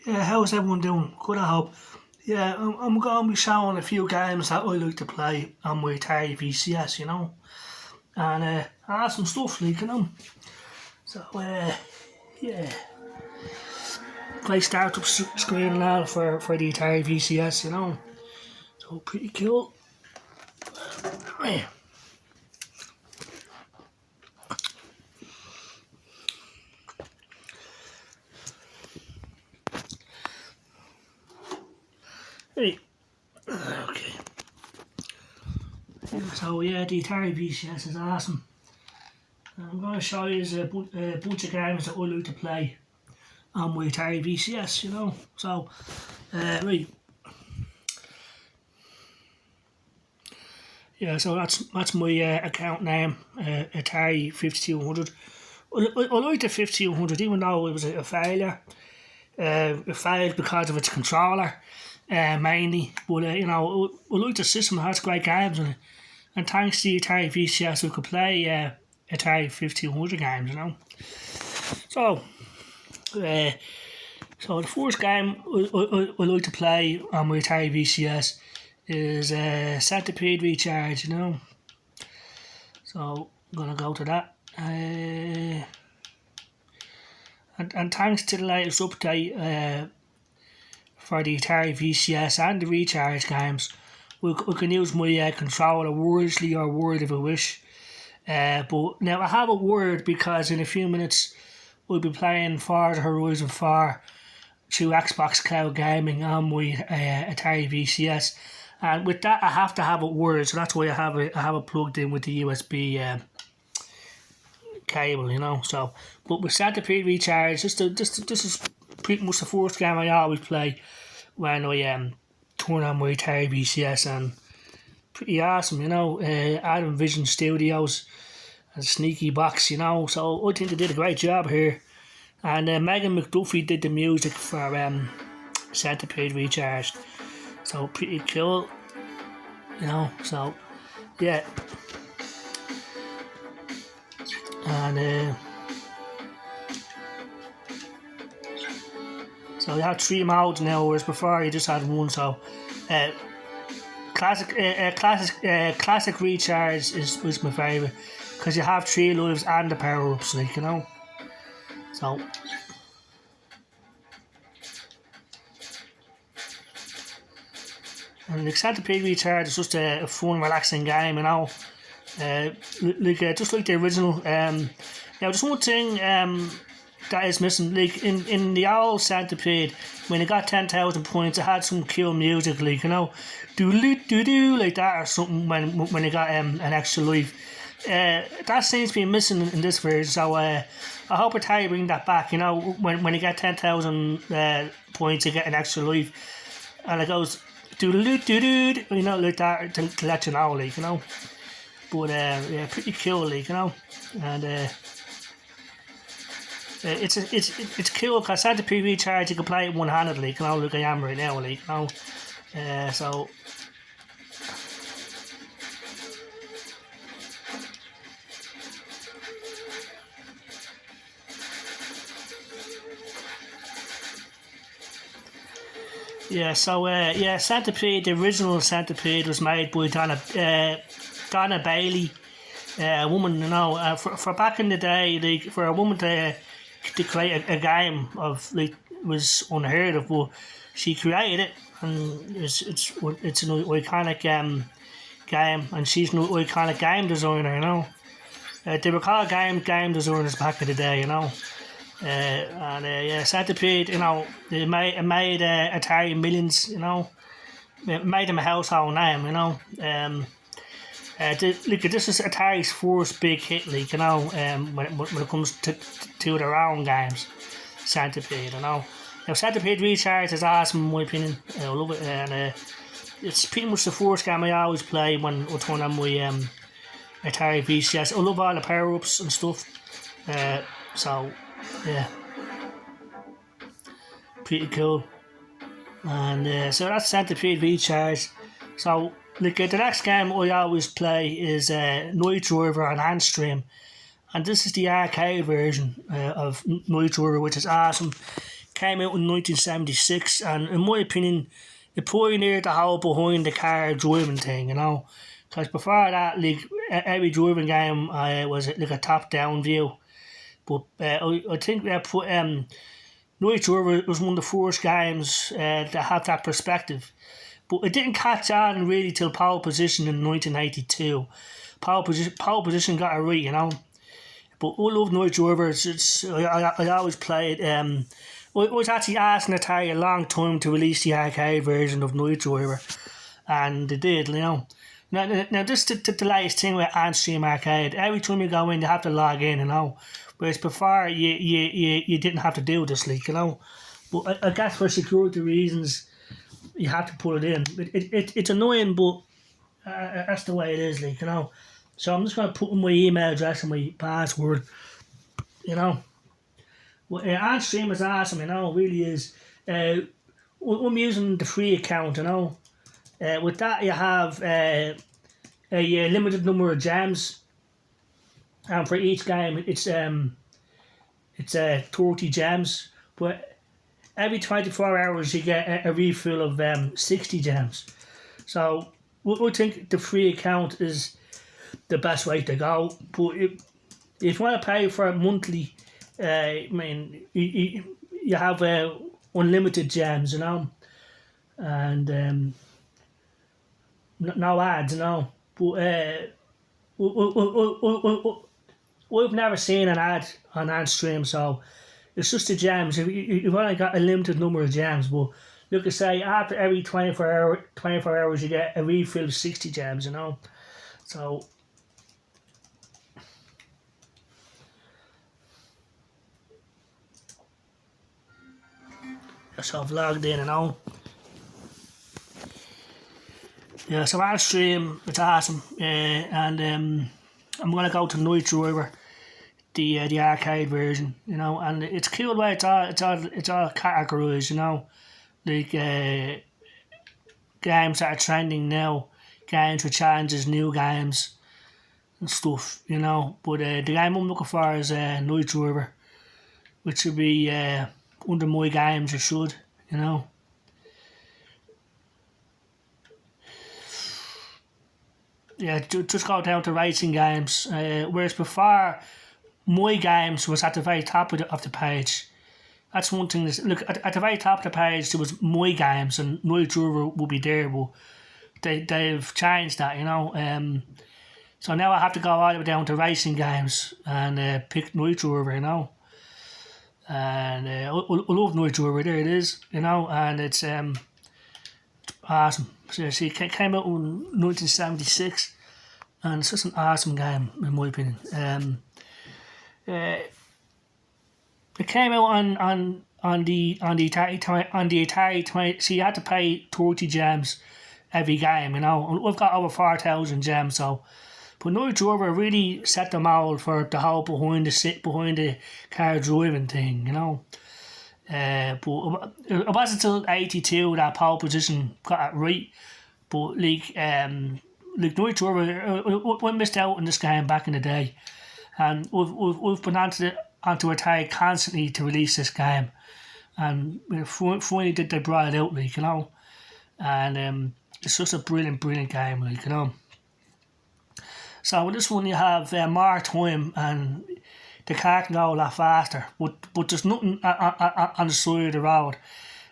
Yeah, how's everyone doing? Good, I hope. Yeah, I'm going to be showing a few games that I like to play on my Atari VCS, and I have some stuff, So, yeah, play startup screen and all for the Atari VCS, So, pretty cool. Yeah. Hey, okay. So, yeah, the Atari VCS is awesome. I'm going to show you a bunch of games that I like to play on my Atari VCS, So, right. Yeah, so that's my account name, Atari 5200. I like the 5200 even though it was a failure. It failed because of its controller, mainly. But I like the system. It has great games on it, and thanks to the Atari VCS, we could play Atari 5200 games. So, so the first game I like to play on my Atari VCS is Centipede Recharge. So I'm gonna go to that. And thanks to the latest update for the Atari VCS and the Recharge games, we can use my controller wirelessly or wired if I wish. But now I have a word because in a few minutes we'll be playing Forza Horizon 4 through Xbox Cloud Gaming on my Atari VCS. And with that, I have to have it wired, so that's why I have it plugged in with the USB cable, So, but with Centipede Recharge, this is pretty much the first game I always play when I turn on my Atari VCS, and pretty awesome, Adam Vision Studios and Sneaky Box, So I think they did a great job here, and Megan McDuffie did the music for Centipede Recharge. So pretty cool, So yeah, and so you have 3 modes now, whereas before you just had one. So classic recharge was my favourite because you have 3 lives and the power ups, So. And the Centipede Recharge is just a fun, relaxing game, just like the original. Now, there's one thing that is missing. Like in the old Centipede, when it got 10,000 points, it had some cool music, do like that or something. When it got an extra life, that seems to be missing in this version. So I hope Atari bring that back. When you get 10,000 points, you get an extra life, and it goes. Like that to let you know, But yeah, pretty cool, and it's cool because Centipede Recharge you can play it one-handed, like I am right now, So. Yeah, so Centipede, the original Centipede was made by Donna Bailey, a woman, for back in the day, like for a woman to create a game of was unheard of, but she created it, and it's an iconic game, and she's an iconic game designer, They were called game designers back in the day, Centipede, it made Atari millions, it made them a household name, this is Atari's first big hit, when it comes to their own games, Centipede, Now, Centipede Recharge is awesome in my opinion. I love it, and it's pretty much the first game I always play when I turn on my Atari VCS. I love all the power-ups and stuff, so. Yeah, pretty cool. And so that's Centipede Recharge. So the next game I always play is Night Driver on Handstream, and this is the arcade version of Night Driver, which is awesome. came out in 1976, and in my opinion, it pioneered the whole behind the car driving thing, you know. Because before that, like every driving game was like a top-down view. But I think they put Night Driver was one of the first games that had that perspective. But it didn't catch on really till Pole Position in 1982. Pole Position got it right, you know. But I love Night Driver. I always played. I was actually asking Atari a long time to release the arcade version of Night Driver, and they did, you know. Now this is the latest thing with on-stream arcade. Every time you go in, you have to log in, you know. Whereas before, you didn't have to do this, like, you know. But I guess for security reasons, you have to put it in. It's annoying, but that's the way it is, like, you know. So I'm just going to put in my email address and my password, you know. Well, on-stream is awesome, you know, it really is. I'm using the free account, you know. With that, you have a limited number of gems, and for each game, it's 30 gems. But every 24 hours, you get a refill of 60 gems. So I think the free account is the best way to go. But if you want to pay for it monthly, I mean, you have unlimited gems, you know, and no ads, you know. But I've never seen an ad on stream, so it's just the gems. You've only got a limited number of gems, but you could say after every 24 hours you get a refill of 60 gems, you know. So I've logged in, you know. Yeah, so on stream, it's awesome, and I'm gonna go to Night Driver, the arcade version, you know, and it's cool way it's all categorised, you know, like games that are trending now, games with challenges, new games and stuff, you know. But the game I'm looking for is Night Driver, which would be under my games, it should, you know. Yeah, just go down to racing games. Whereas before, my games was at the very top of the page. That's one thing. Look, at the very top of the page, there was my games, and Night Driver would be there, but they've changed that, you know. So now I have to go all the way down to racing games and pick Night Driver, you know. And I love Night Driver. There it is, you know, and it's awesome. So see, it came out in 1976, and it's just an awesome game in my opinion. It came out on the Atari 20. So you had to pay 30 gems every game, you know. And we've got over 4,000 gems, so. But Night Driver really set the mold for the whole behind the car driving thing, you know. But it wasn't until 82 that Pole Position got it right. But like Night Driver, we missed out on this game back in the day, and we've been onto Atari constantly to release this game, and finally they brought it out, like, you know, and it's just a brilliant game, like, you know. So with this one you have more time and the car can go a lot faster, but there's nothing on the side of the road.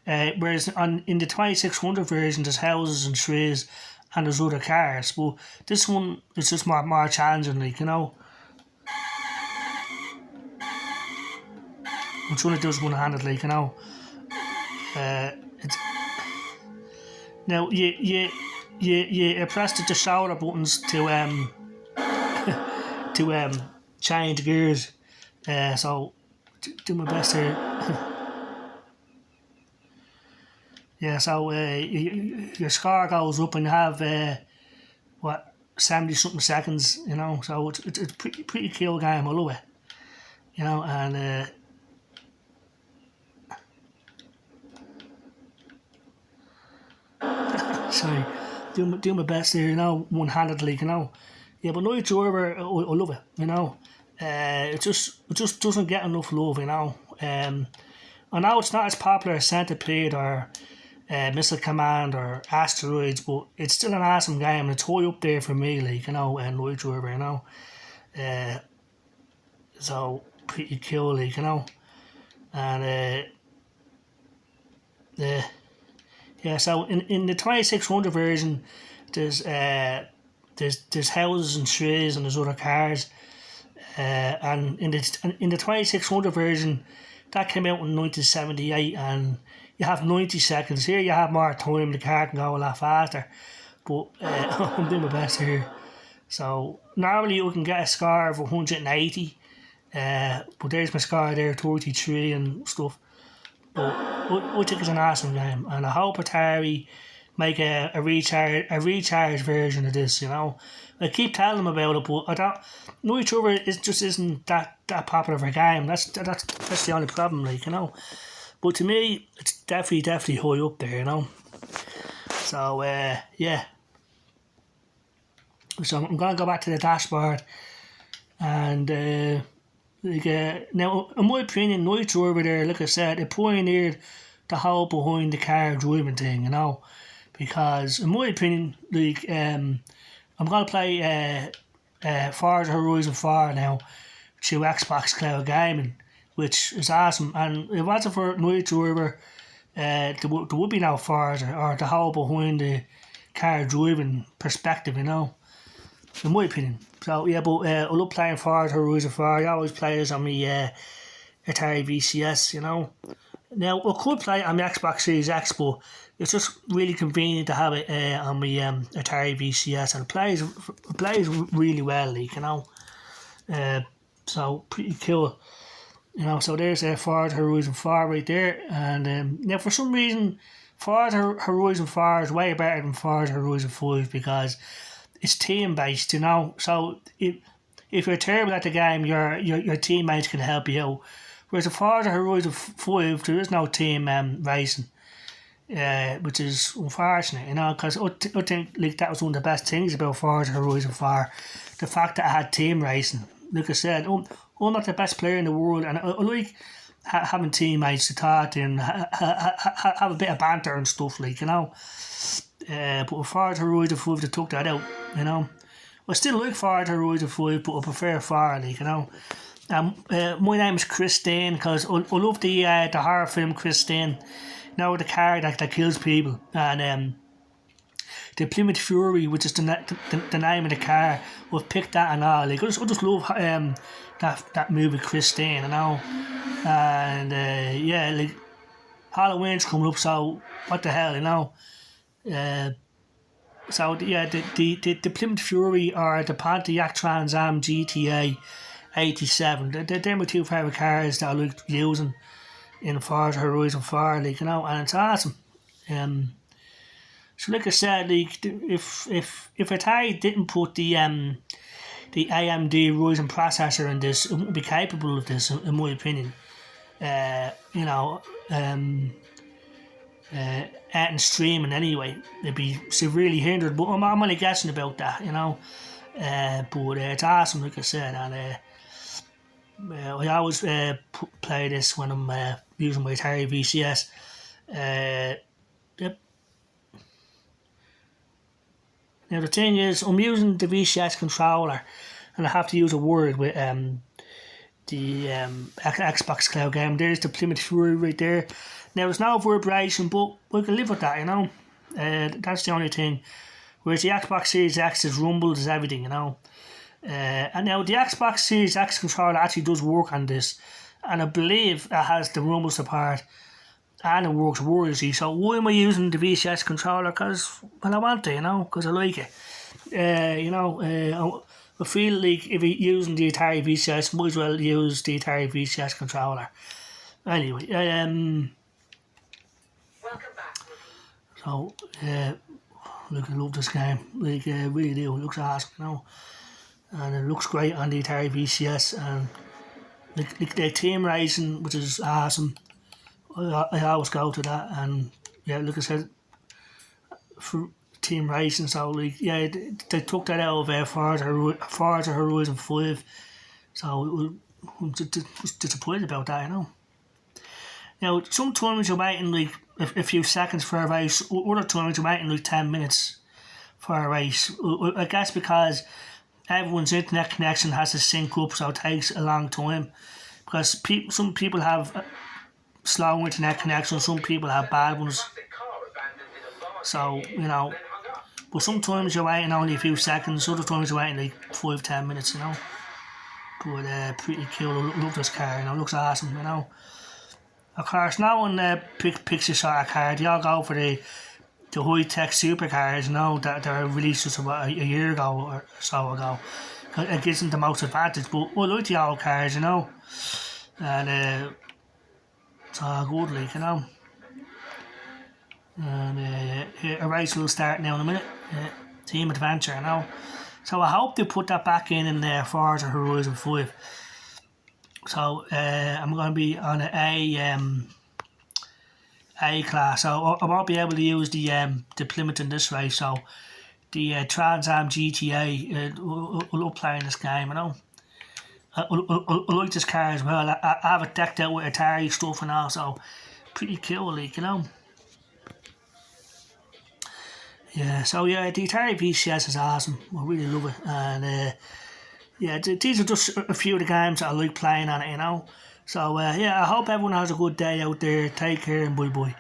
Whereas in the 2600 version there's houses and trees and there's other cars, but this one is just more challenging, like, you know. I'm trying to do this one-handed, like, you know. It's, now you press the shoulder buttons to change gears. So do my best here. Yeah, so your score goes up and you have 70 something seconds, you know. So it's a pretty cool game. I love it, you know. And sorry, do my best here, you know, one-handedly, you know. Yeah, but Night Driver, I love it, you know. It just doesn't get enough love, you know. I know it's not as popular as Centipede or Missile Command or Asteroids, but it's still an awesome game, and it's high up there for me, like, you know, and Night Driver, you know. So pretty cool, like, you know. And yeah, so in the 2600 version, there's houses and trees and there's other cars. And in the 2600 version, that came out in 1978, and you have 90 seconds. Here you have more time, the car can go a lot faster. But I'm doing my best here. So normally you can get a score of 180, but there's my score there, 33 and stuff. But I think it's an awesome game, and I hope Atari make a recharge version of this, you know. I keep telling them about it, but I don't. Night Driver just isn't that popular of a game. That's the only problem, like, you know. But to me, it's definitely high up there, you know. So yeah. So I'm gonna go back to the dashboard, and now in my opinion, Night Driver there, like I said, it pioneered the whole behind the car driving thing, you know. Because in my opinion, like I'm gonna play Forza Horizon 4 now through Xbox Cloud Gaming, which is awesome. And if it wasn't for Night Driver, there would be no Forza or the whole behind the car driving perspective, you know. In my opinion. So yeah, but I love playing Forza Horizon 4. I always play this on my Atari VCS, you know. Now I could play it on my Xbox Series X, but it's just really convenient to have it on my Atari VCS, and it plays really well, like, you know. So pretty cool, you know. So there's Forza Horizon 4 right there, and now for some reason Forza Horizon 4 is way better than Forza Horizon 5 because it's team based, you know. So if you're terrible at the game, your teammates can help you out. Whereas in Forza Horizon 5, there is no team racing, which is unfortunate, you know, because I think like that was one of the best things about Forza Horizon 4, the fact that I had team racing. Like I said, I'm not the best player in the world, and I like having teammates to talk to and have a bit of banter and stuff, like, you know. But with Forza Horizon 5, they took that out, you know. I still like Forza Horizon 5, but I prefer 4, like, you know. My name is Christine because I love the horror film Christine. You know, the car that kills people. And the Plymouth Fury, which is the name of the car, we've picked that and all. Like, I just love that movie Christine, you know. And yeah, like, Halloween's coming up, so what the hell, you know. So yeah, the Plymouth Fury or the Pontiac Trans Am GTA 87. They're my two favourite cars that I like using in Forza Horizon 4, like, you know, and it's awesome. So like I said, like, if Atari didn't put the AMD Ryzen processor in this, it wouldn't be capable of this, in my opinion. You know, and streaming anyway, it'd be severely hindered. But I'm only guessing about that, you know. But it's awesome, like I said, and I always play this when I'm using my Atari VCS. Yep. Now the thing is, I'm using the VCS controller, and I have to use a word with the Xbox Cloud game. There's the Plymouth Fury right there. Now there's no vibration, but we can live with that, you know. That's the only thing. Whereas the Xbox Series X is rumble, there's everything, you know. And now the Xbox Series X controller actually does work on this, and I believe it has the rumble support, and it works wirelessly. So why am I using the VCS controller? Because, well, I want to, you know, because I like it. You know, I feel like if you're using the Atari VCS, might as well use the Atari VCS controller. Anyway, Welcome back. So, look, I love this game. Like, really do. It looks awesome, you know. And it looks great on the Atari VCS. And like the team racing, which is awesome. I always go to that. And yeah, like I said, for team racing, so like, yeah, they took that out of Forza Horizon 5. So I'm just disappointed about that, you know. Now, sometimes you're waiting like a few seconds for a race, other times you're waiting like 10 minutes for a race. I guess because everyone's internet connection has to sync up, so it takes a long time. Because some people have slow internet connections, some people have bad ones. So, you know, but sometimes you're waiting only a few seconds, other times you're waiting like 5-10 minutes, you know. But pretty cool. I love this car, you know, it looks awesome, you know. Of course, no one picks this sort of car. They all go for the high-tech supercars, you know, that were released just about a year ago or so ago. It gives them the most advantage, but I like the old cars, you know. And it's all good, like, you know. And a race will start now in a minute. Team Adventure, you know. So I hope they put that back in Forza Horizon 5. So I'm going to be on an A class, so I won't be able to use the Plymouth in this race. So the Trans Am GTA, I love playing this game, you know. I like this car as well. I have it decked out with Atari stuff and all, so pretty cool, like, you know. Yeah, so yeah, the Atari VCS is awesome. I really love it, and yeah, these are just a few of the games that I like playing on it, you know. So yeah, I hope everyone has a good day out there. Take care and bye bye.